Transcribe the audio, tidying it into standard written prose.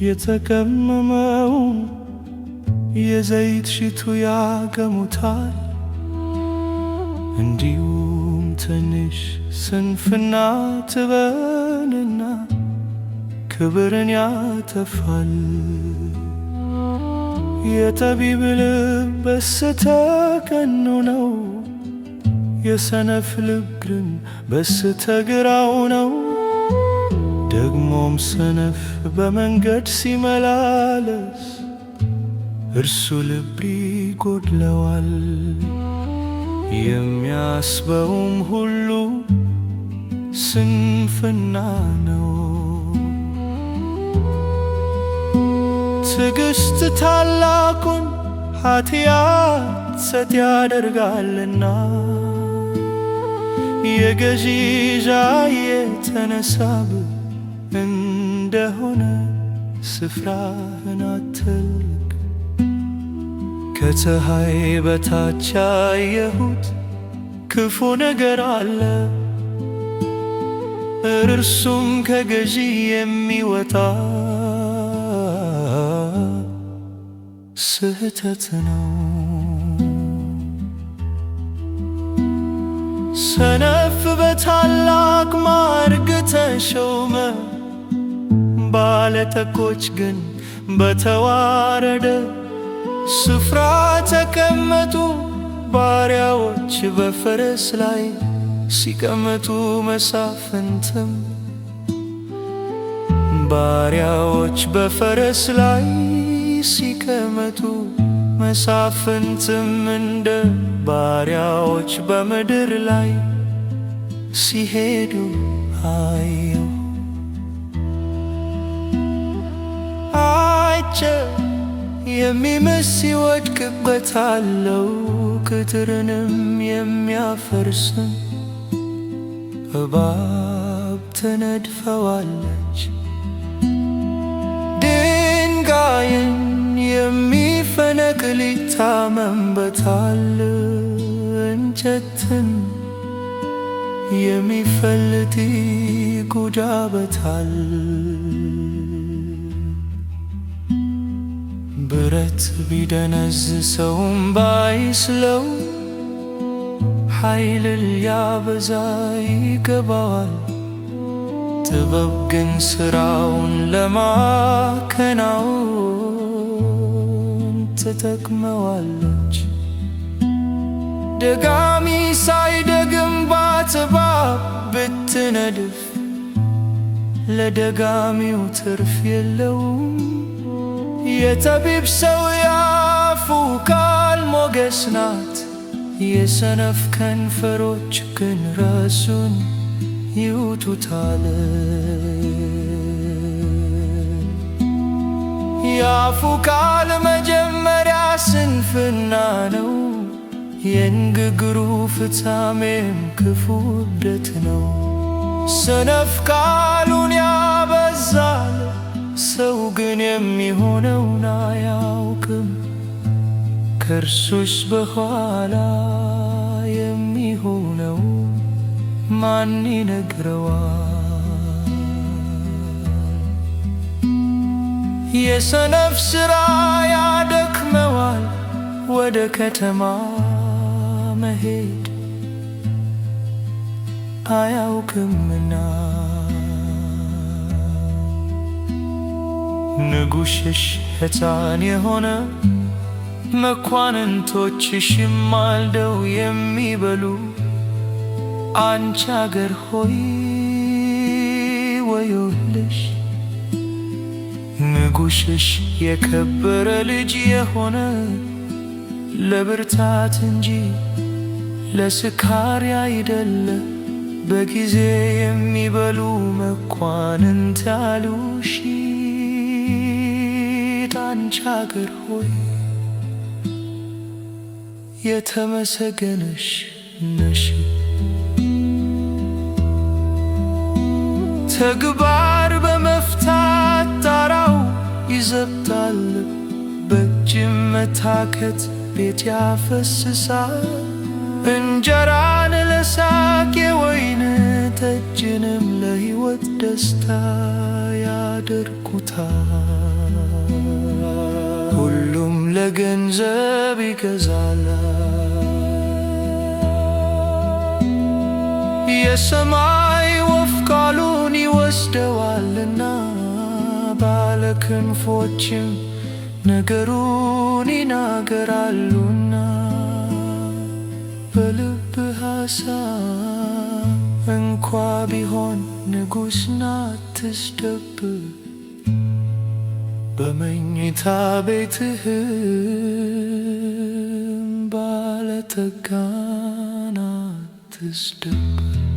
የተቀመመውን የዘይት ሽቱ ያገሙታል። እንዲሁም ትንሽ ስንፍና ትበንና ክብርን ያተፋል። የጠቢብ ልብ በስተቀኙ ነው፣ የሰነፍ ልብ ግን በስተግራው ነው። ደግሞም ሰነፍ በመንገድ ሲመላለስ እርሱ ልብ ይጎድለዋል። የሚያስበውም ሁሉ ስንፍና ነው። ትዕግሥት ታላቁን ኃጢአት ሰት ያደርጋልና የገዢ የተነሳብህ እንደሆነ ስፍራህን አትልቅ። ከፀሐይ በታች ያየሁት ክፉ ነገር አለ፣ እርሱም ከገዢ የሚወጣ ስህተት ነው። ሰነፍ በታላቅ ማዕርግ ተሾመ፣ ባለጠጎች ግን በተዋረደ ስፍራ ተቀመጡ። ባሪያዎች በፈረስ ላይ ሲቀመጡ መሳፍንትም ባሪያዎች በፈረስ ላይ ሲቀመጡ መሳፍንትም እንደ ባሪያዎች በምድር ላይ ሲሄዱ አየሁ። የሚምስ ይወድቅበታለው፣ ቅጥርንም የሚያፈርስም እባብ ትነድፈዋለች። ድንጋይን የሚፈነቅል ይታመንበታል፣ እንጨትን የሚፈልጥ ይጎዳበታል። ብረት ቢደነዝዘውም ባይስለው ኃይልን ሊያበዛ ይገባዋል። ጥበብ ግን ሥራውን ለማከናወን ትጠቅመዋለች። ደጋሚ ሳይደግምባት እባብ ብትነድፍ ለደጋሚው ትርፍ የለውም። የጠቢብ ሰው የአፉ ቃል ሞገስ ናት፣ የሰነፍ ከንፈሮች ግን ራሱን ይውጡታል። የአፉ ቃል መጀመሪያ ስንፍና ነው፣ የንግግሩ ፍጻሜም ክፉ እብደት ነው። ሰነፍ ቃሉን ያበዛል፣ ሰው ግን የሚሆነውን አያውቅም። ከእርሱስ በኋላ የሚሆነው ማን ይነግረዋል? የሰነፍ ሥራ ያደክመዋል፣ ወደ ከተማ መሄድ አያውቅምና። ንጉሥሽ ሕፃን የሆነ መኳንንቶችሽም ማልደው የሚበሉ አንቺ አገር ሆይ ወዮልሽ! ንጉሥሽ የከበረ ልጅ የሆነ ለብርታት እንጂ ለስካር ያይደለ በጊዜ የሚበሉ መኳንንት አሉሽ። አንቺ አገር ሆይ የተመሰገነሽ ነሽ። ተግባር በመፍታት ጣራው ይዘብጣል፣ በእጅም መታከት ቤት ያፈስሳል። እንጀራን ለሳቅ የወይን ጠጅንም ለሕይወት ደስታ ያደርጉታል። ለገንዘብ ይገዛል። የሰማይ ወፍ ቃሉን ይወስደዋልና ባለ ክንፎችም ነገሩን ይናገራሉና። በልብ ሐሳብ እንኳ ቢሆን ንጉሥን አትስደብቅ፣ በመኝታ ቤትህም ባለጠጋን አትስደብቅ።